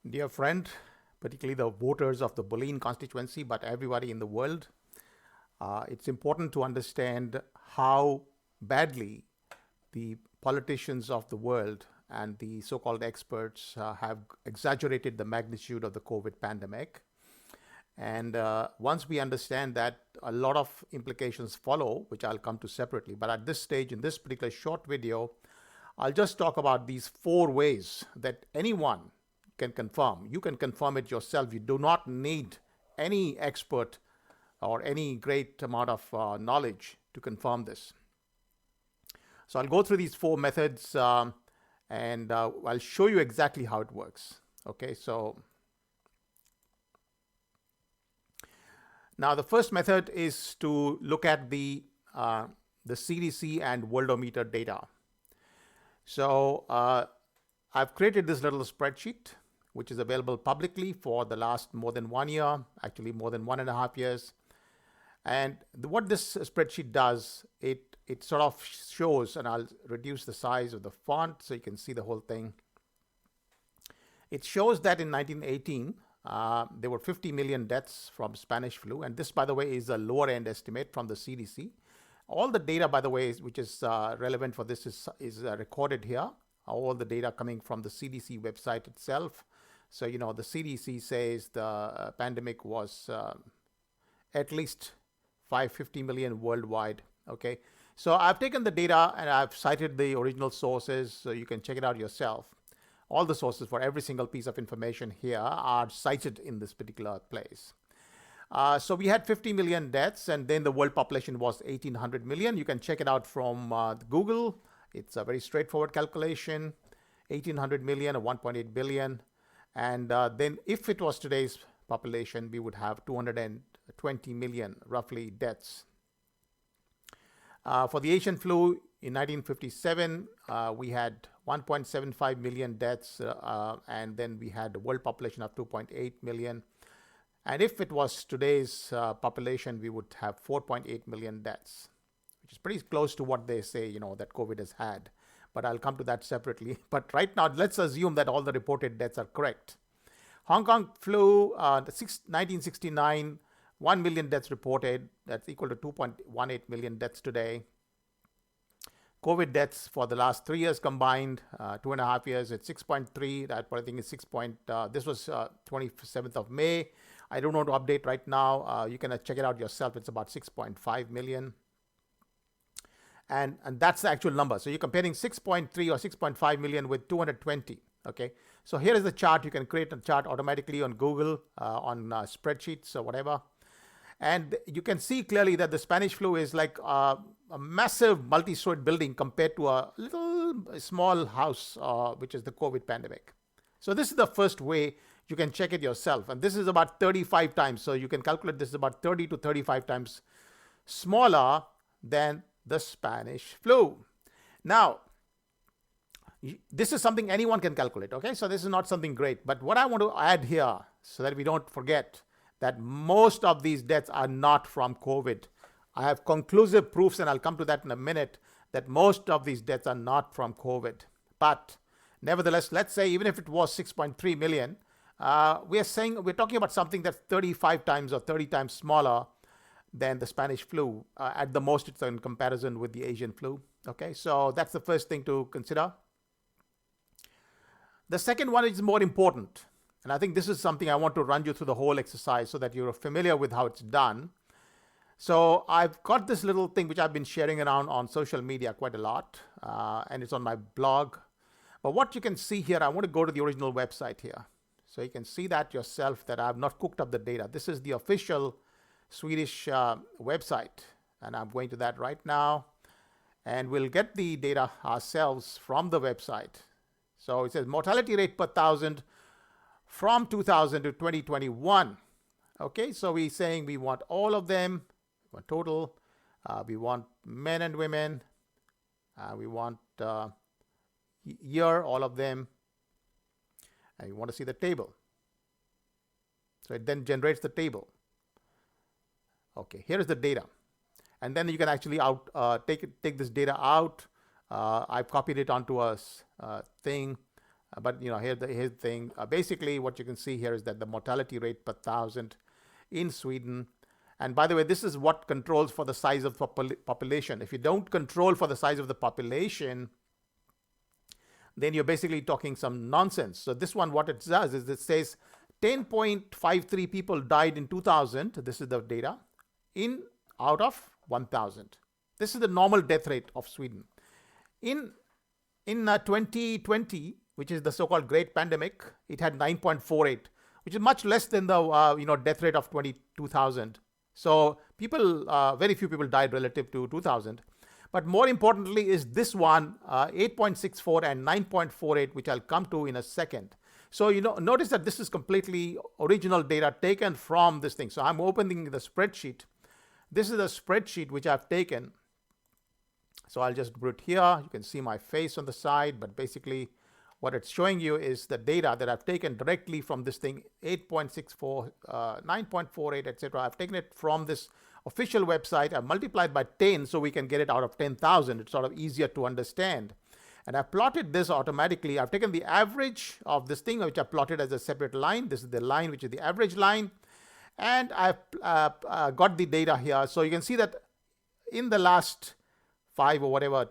Dear friend, particularly the voters of the Boleyn constituency, but everybody in the world, it's important to understand how badly the politicians of the world and the so-called experts have exaggerated the magnitude of the COVID pandemic. And once we understand that, a lot of implications follow, which I'll come to separately. But at this stage, in this particular short video, I'll just talk about these 4 ways that anyone can confirm. You can confirm it yourself. You do not need any expert or any great amount of knowledge to confirm this. So I'll go through these 4 methods and I'll show you exactly how it works. Okay, so now the first method is to look at the CDC and Worldometer data. So I've created this little spreadsheet, which is available publicly for the last more than 1 year, actually more than 1.5 years. And what this spreadsheet does, it sort of shows, and I'll reduce the size of the font so you can see the whole thing. It shows that in 1918, there were 50 million deaths from Spanish flu. And this, by the way, is a lower end estimate from the CDC. All the data, by the way, which is relevant for this is recorded here. All the data coming from the CDC website itself. So, you know, the CDC says the pandemic was at least 550 million worldwide. Okay, so I've taken the data and I've cited the original sources, so you can check it out yourself. All the sources for every single piece of information here are cited in this particular place. So we had 50 million deaths, and then the world population was 1800 million. You can check it out from Google. It's a very straightforward calculation, 1800 million or 1.8 billion. And then if it was today's population, we would have 220 million roughly deaths. For the Asian flu in 1957, we had 1.75 million deaths, and then we had a world population of 2.8 million. And if it was today's population, we would have 4.8 million deaths, which is pretty close to what they say, you know, that COVID has had. But I'll come to that separately. But right now, let's assume that all the reported deaths are correct. Hong Kong flu, 1969, 1 million deaths reported. That's equal to 2.18 million deaths today. COVID deaths for the last 3 years combined, 2.5 years, it's 6.3. That I think is 6. This was 27th of May. I don't know to update right now. You can check it out yourself. It's about 6.5 million. And that's the actual number. So you're comparing 6.3 or 6.5 million with 220. Okay. So here is the chart. You can create a chart automatically on Google, on spreadsheets or whatever. And you can see clearly that the Spanish flu is like a massive multi-story building compared to a little small house, which is the COVID pandemic. So this is the first way you can check it yourself. And this is about 35 times. So you can calculate this is about 30 to 35 times smaller than the Spanish flu. Now, this is something anyone can calculate. Okay, so this is not something great. But what I want to add here, so that we don't forget, that most of these deaths are not from COVID. I have conclusive proofs, and I'll come to that in a minute, that most of these deaths are not from COVID. But nevertheless, let's say even if it was 6.3 million, we're talking about something that's 35 times or 30 times smaller than the Spanish flu. At the most, it's in comparison with the Asian flu. Okay, so that's the first thing to consider. The second one is more important. And I think this is something I want to run you through the whole exercise so that you're familiar with how it's done. So I've got this little thing which I've been sharing around on social media quite a lot, and it's on my blog. But what you can see here, I want to go to the original website here. So you can see that yourself, that I've not cooked up the data. This is the official Swedish website, and I'm going to that right now. And we'll get the data ourselves from the website. So it says mortality rate per 1,000 from 2000 to 2021. Okay, so we're saying we want all of them, we want total, we want men and women, we want year, all of them, and we want to see the table. So it then generates the table. Okay, here is the data. And then you can actually take this data out. I've copied it onto a thing, But here's the thing. Basically, what you can see here is that the mortality rate per thousand in Sweden. And by the way, this is what controls for the size of population. If you don't control for the size of the population, then you're basically talking some nonsense. So this one, what it does is it says 10.53 people died in 2000. This is the data out of 1,000. This is the normal death rate of Sweden. In 2020, which is the so-called Great Pandemic, it had 9.48, which is much less than the death rate of 2000. So very few people died relative to 2000. But more importantly is this one, 8.64 and 9.48, which I'll come to in a second. So notice that this is completely original data taken from this thing. So I'm opening the spreadsheet. This is a spreadsheet which I've taken. So I'll just put it here. You can see my face on the side, but basically what it's showing you is the data that I've taken directly from this thing, 8.64, 9.48, etc. I've taken it from this official website. I've multiplied by 10 so we can get it out of 10,000. It's sort of easier to understand. And I've plotted this automatically. I've taken the average of this thing, which I've plotted as a separate line. This is the line, which is the average line. And I've got the data here. So you can see that in the last 5 or whatever,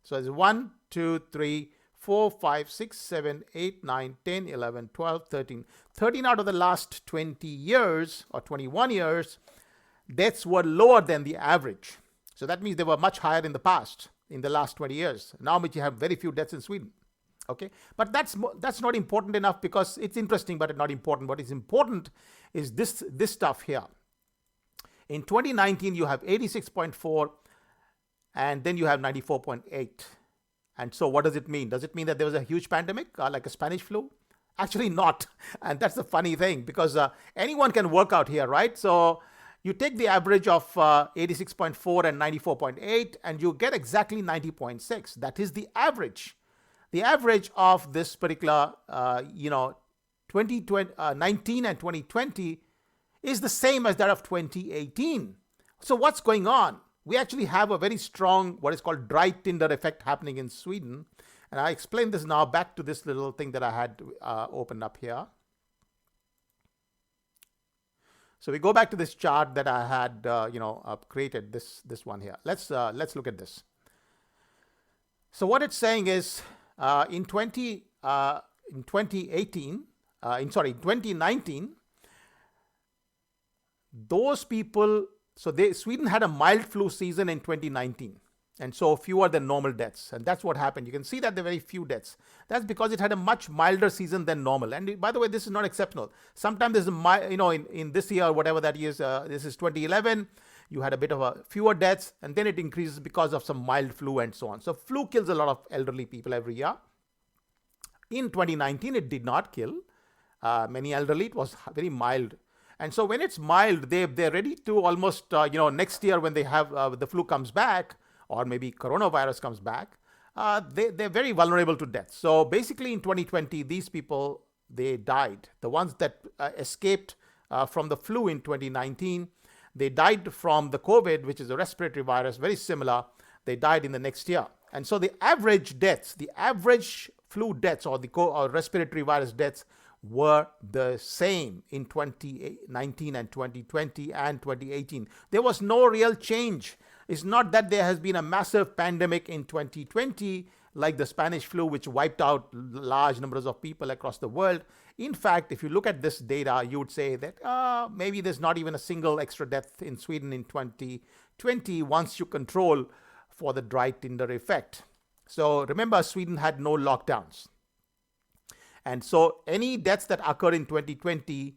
so it's 1, 2, 3, 4, 5, 6, 7, 8, 9, 10, 11, 12, 13. 13 out of the last 20 years or 21 years, deaths were lower than the average. So that means they were much higher in the past, in the last 20 years. Now we have very few deaths in Sweden. Okay, but that's not important enough because it's interesting, but not important. What is important is this stuff here. In 2019, you have 86.4, and then you have 94.8. And so what does it mean? Does it mean that there was a huge pandemic, like a Spanish flu? Actually not. And that's the funny thing, because anyone can work out here, right? So you take the average of 86.4 and 94.8, and you get exactly 90.6. That is the average. The average of this particular, 2019 and 2020 is the same as that of 2018. So what's going on? We actually have a very strong, what is called dry Tinder effect happening in Sweden. And I explain this now back to this little thing that I had opened up here. So we go back to this chart that I had, created, this one here. Let's look at this. So what it's saying is, in 2019, those people, Sweden had a mild flu season in 2019, and so fewer than normal deaths. And that's what happened. You can see that there are very few deaths. That's because it had a much milder season than normal. And by the way, this is not exceptional. Sometimes there's in this year, whatever that is, this is 2011, you had a bit of fewer deaths, and then it increases because of some mild flu and so on. So flu kills a lot of elderly people every year. In 2019, it did not kill many elderly. It was very mild. And so when it's mild, they're ready to almost, next year when they have the flu comes back, or maybe coronavirus comes back, they're very vulnerable to death. So basically in 2020, these people, they died. The ones that escaped from the flu in 2019, they died from the COVID, which is a respiratory virus, very similar. They died in the next year. And so the average deaths, the average flu deaths or or respiratory virus deaths were the same in 2019 and 2020 and 2018. There was no real change. It's not that there has been a massive pandemic in 2020 like the Spanish flu, which wiped out large numbers of people across the world. In fact, if you look at this data, you would say that maybe there's not even a single extra death in Sweden in 2020 once you control for the dry Tinder effect. So remember, Sweden had no lockdowns. And so any deaths that occurred in 2020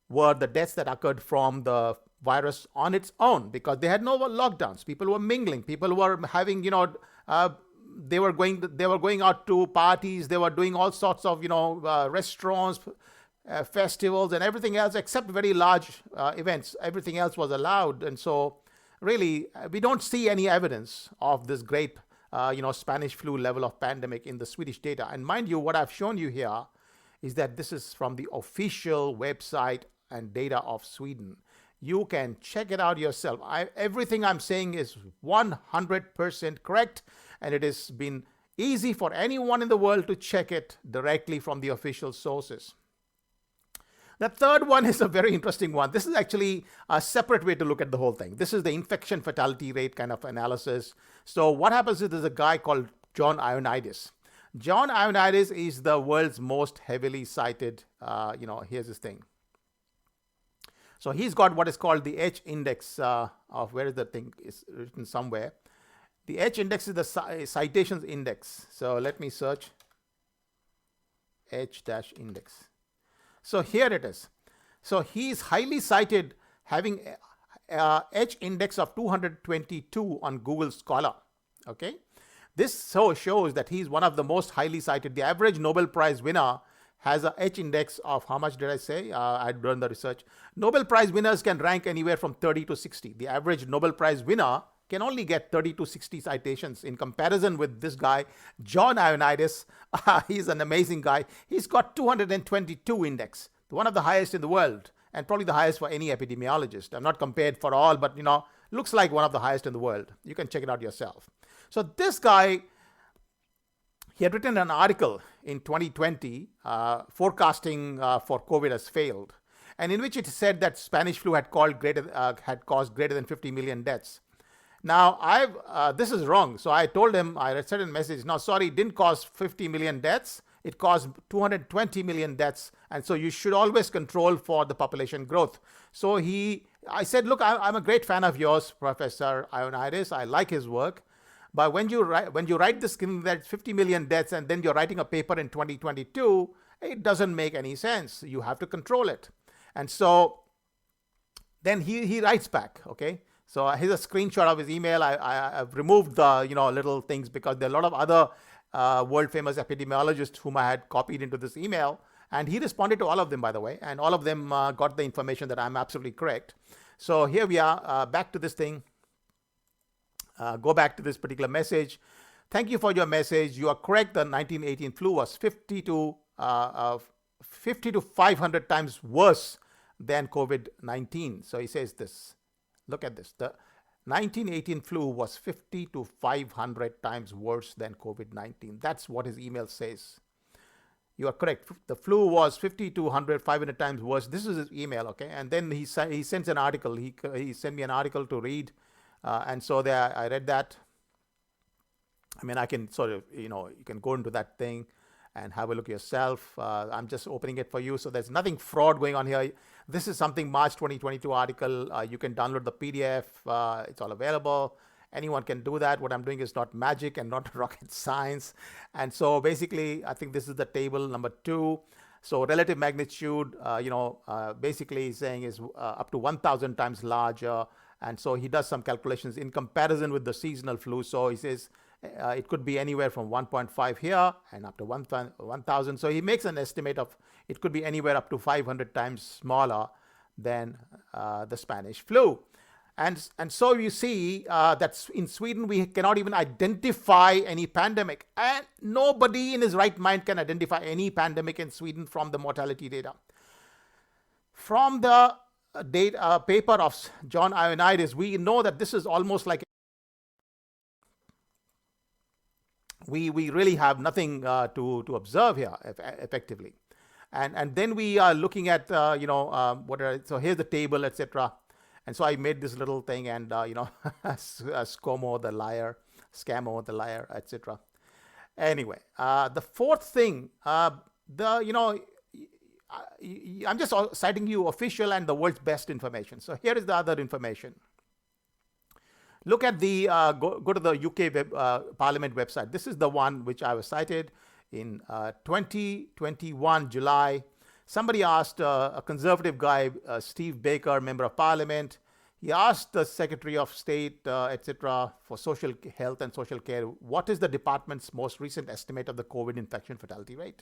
were the deaths that occurred from the virus on its own, because they had no lockdowns. People were mingling. People were having, they were going out to parties. They were doing all sorts of, restaurants, festivals, and everything else except very large events. Everything else was allowed. And so really, we don't see any evidence of this great Spanish flu level of pandemic in the Swedish data. And mind you, what I've shown you here is that this is from the official website and data of Sweden. You can check it out yourself. Everything I'm saying is 100% correct, and it has been Easy for anyone in the world to check it directly from the official sources. The third one is a very interesting one. This is actually a separate way to look at the whole thing. This is the infection fatality rate kind of analysis. So what happens is there's a guy called John Ioannidis. John Ioannidis is the world's most heavily cited, here's his thing. So he's got what is called the H index of, where is the thing? It's written somewhere. The H index is the citations index. So let me search H-index. So here it is. So he is highly cited, having H index of 222 on Google Scholar. Okay. This so shows that he's one of the most highly cited. The average Nobel Prize winner has a H index of, how much did I say? I'd done the research. Nobel Prize winners can rank anywhere from 30 to 60. The average Nobel Prize winner can only get 30 to 60 citations. In comparison with this guy, John Ioannidis, he's an amazing guy. He's got 222 index, one of the highest in the world, and probably the highest for any epidemiologist. I'm not compared for all, but looks like one of the highest in the world. You can check it out yourself. So this guy, he had written an article in 2020 forecasting for COVID has failed, and in which it said that Spanish flu had caused greater than 50 million deaths. Now, this is wrong. So I told him, I sent a message, no, sorry, it didn't cause 50 million deaths. It caused 220 million deaths. And so you should always control for the population growth. So I said, look, I'm a great fan of yours, Professor Ioannidis. I like his work. But when you write this, that 50 million deaths, and then you're writing a paper in 2022, it doesn't make any sense. You have to control it. And so then he writes back, okay? So here's a screenshot of his email. I've removed the little things because there are a lot of other world famous epidemiologists whom I had copied into this email, and he responded to all of them, by the way, and all of them got the information that I'm absolutely correct. So here we are, back to this thing. Go back to this particular message. Thank you for your message. You are correct. The 1918 flu was 50 to 500 times worse than COVID-19. So he says this. Look at this. The 1918 flu was 50 to 500 times worse than COVID-19. That's what his email says. You are correct. The flu was 50 to 500 times worse. This is his email, okay? And then he sends an article. He sent me an article to read. And so there, I read that. I mean, I can sort of, you can go into that thing and have a look yourself. I'm just opening it for you. So there's nothing fraud going on here. This is something March 2022 article. You can download the PDF. It's all available. Anyone can do that. What I'm doing is not magic and not rocket science. And so basically, I think this is the table number 2. So relative magnitude, basically saying is up to 1,000 times larger. And so he does some calculations in comparison with the seasonal flu. So he says it could be anywhere from 1.5 here and up to 1,000. So he makes an estimate of it could be anywhere up to 500 times smaller than the Spanish flu. And so you see that in Sweden, we cannot even identify any pandemic. And nobody in his right mind can identify any pandemic in Sweden from the mortality data. From the paper of John Ioannidis, we know that this is almost like we really have nothing to observe here effectively. And then we are looking at, so here's the table, etc. And so I made this little thing and, SCOMO, the liar, SCAMO, the liar, etc. Anyway, the fourth thing, I'm just citing you official and the world's best information. So here is the other information. Look at the, go to the UK Parliament website. This is the one which I was cited in 2021, July. Somebody asked a conservative guy, Steve Baker, member of Parliament. He asked the Secretary of State, etc., for social health and social care, what is the department's most recent estimate of the COVID infection fatality rate?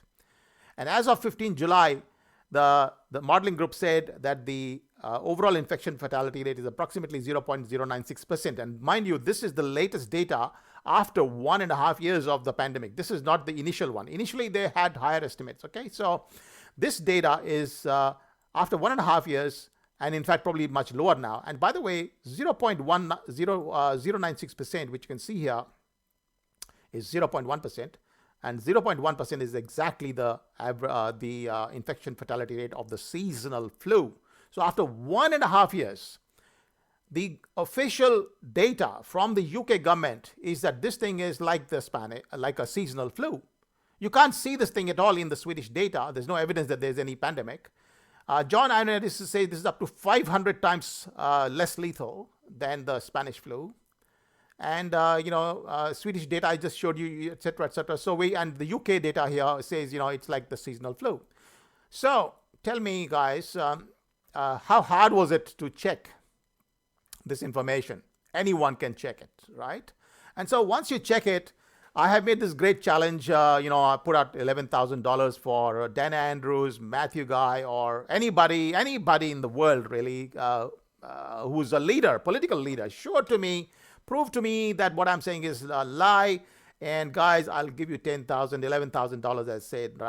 And as of 15 July, the modeling group said that the overall infection fatality rate is approximately 0.096%. And mind you, this is the latest data after 1.5 years of the pandemic. This is not the initial one. Initially, they had higher estimates. Okay, so this data is after 1.5 years, and in fact, probably much lower now. And by the way, 0.096%, which you can see here, is 0.1%. And 0.1% is exactly the infection fatality rate of the seasonal flu. So after 1.5 years, the official data from the UK government is that this thing is like like a seasonal flu. You can't see this thing at all in the Swedish data. There's no evidence that there's any pandemic. John Ioannidis says this is up to 500 times less lethal than the Spanish flu. And Swedish data I just showed you, etc., etc. So and the UK data here says it's like the seasonal flu. So tell me, guys, how hard was it to check this information? Anyone can check it, right? And so once you check it, I have made this great challenge. I put out $11,000 for Dana Andrews, Matthew Guy, or anybody in the world really who's a leader, political leader. Prove to me that what I'm saying is a lie. And guys, I'll give you $10,000, $11,000. I said,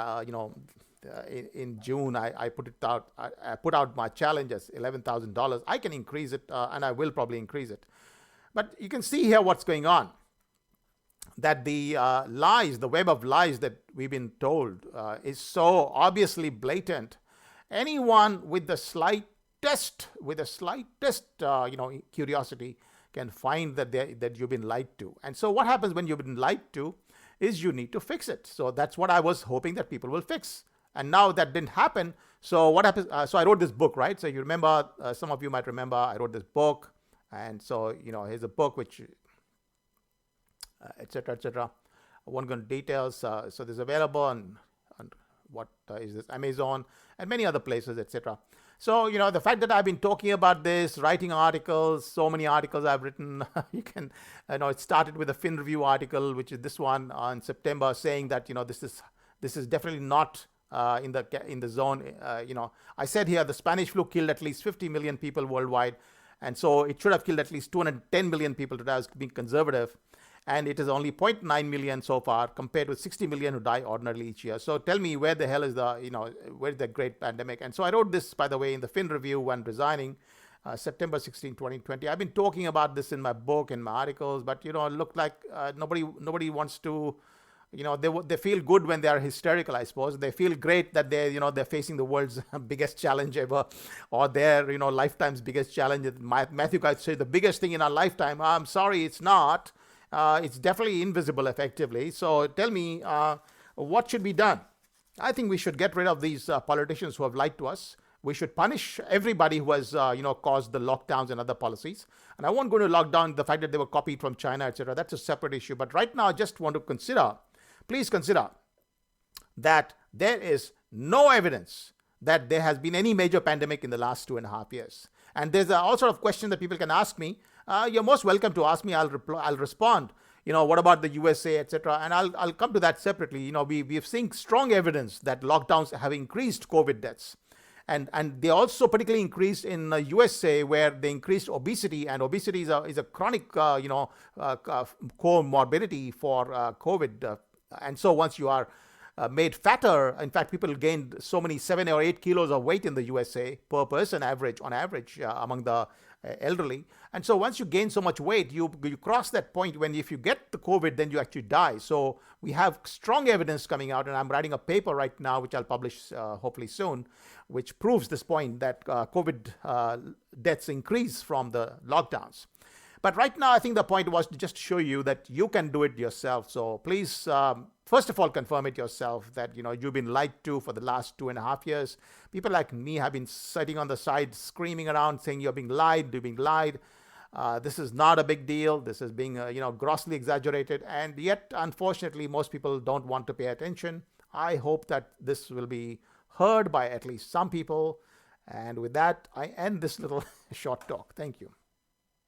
in June, I put it out. I put out my challenge as $11,000. I can increase it, and I will probably increase it. But you can see here what's going on. That the lies, the web of lies that we've been told is so obviously blatant. Anyone with the slightest, curiosity can find that you've been lied to. And so what happens when you've been lied to is you need to fix it. So that's what I was hoping that people will fix. And now that didn't happen. So what happens? So I wrote this book, right? So you remember, some of you might remember, I wrote this book. And so, here's a book which, etc., etc. I won't go into details. So this is available on what is this, Amazon and many other places, etc. So, the fact that I've been talking about this, writing articles, so many articles I've written, it started with a Fin Review article, which is this one in September, saying that, this is definitely not in the zone. I said here the Spanish flu killed at least 50 million people worldwide. And so it should have killed at least 210 million people today. I was being conservative. And it is only 0.9 million so far compared with 60 million who die ordinarily each year. So tell me, where the hell is where's the great pandemic? And so I wrote this, by the way, in the Fin Review when resigning, September 16, 2020. I've been talking about this in my book and my articles, but, it looked like nobody wants to, they feel good when they are hysterical, I suppose. They feel great that they're facing the world's biggest challenge ever, or their, lifetime's biggest challenge. Matthew Guy said the biggest thing in our lifetime. I'm sorry, it's not. It's definitely invisible effectively. So tell me, what should be done? I think we should get rid of these politicians who have lied to us. We should punish everybody who has, caused the lockdowns and other policies. And I won't go to lock down the fact that they were copied from China, etc. That's a separate issue. But right now, I just want to please consider that there is no evidence that there has been any major pandemic in the last 2.5 years. And there's all sort of questions that people can ask me. You're most welcome to ask me. I'll respond. What about the USA, etc. And I'll come to that separately. We've seen strong evidence that lockdowns have increased COVID deaths. And they also particularly increased in the USA, where they increased obesity, and obesity is a chronic, comorbidity for COVID. And so once you are made fatter, in fact, people gained so many 7 or 8 kilos of weight in the USA per person on average among the elderly. And so once you gain so much weight, you cross that point when if you get the COVID, then you actually die. So we have strong evidence coming out, and I'm writing a paper right now, which I'll publish hopefully soon, which proves this point that COVID deaths increase from the lockdowns. But right now, I think the point was to just show you that you can do it yourself. So please, first of all, confirm it yourself that, you've been lied to for the last 2.5 years. People like me have been sitting on the side, screaming around, saying you're being lied. This is not a big deal. This is being, grossly exaggerated. And yet, unfortunately, most people don't want to pay attention. I hope that this will be heard by at least some people. And with that, I end this little short talk. Thank you.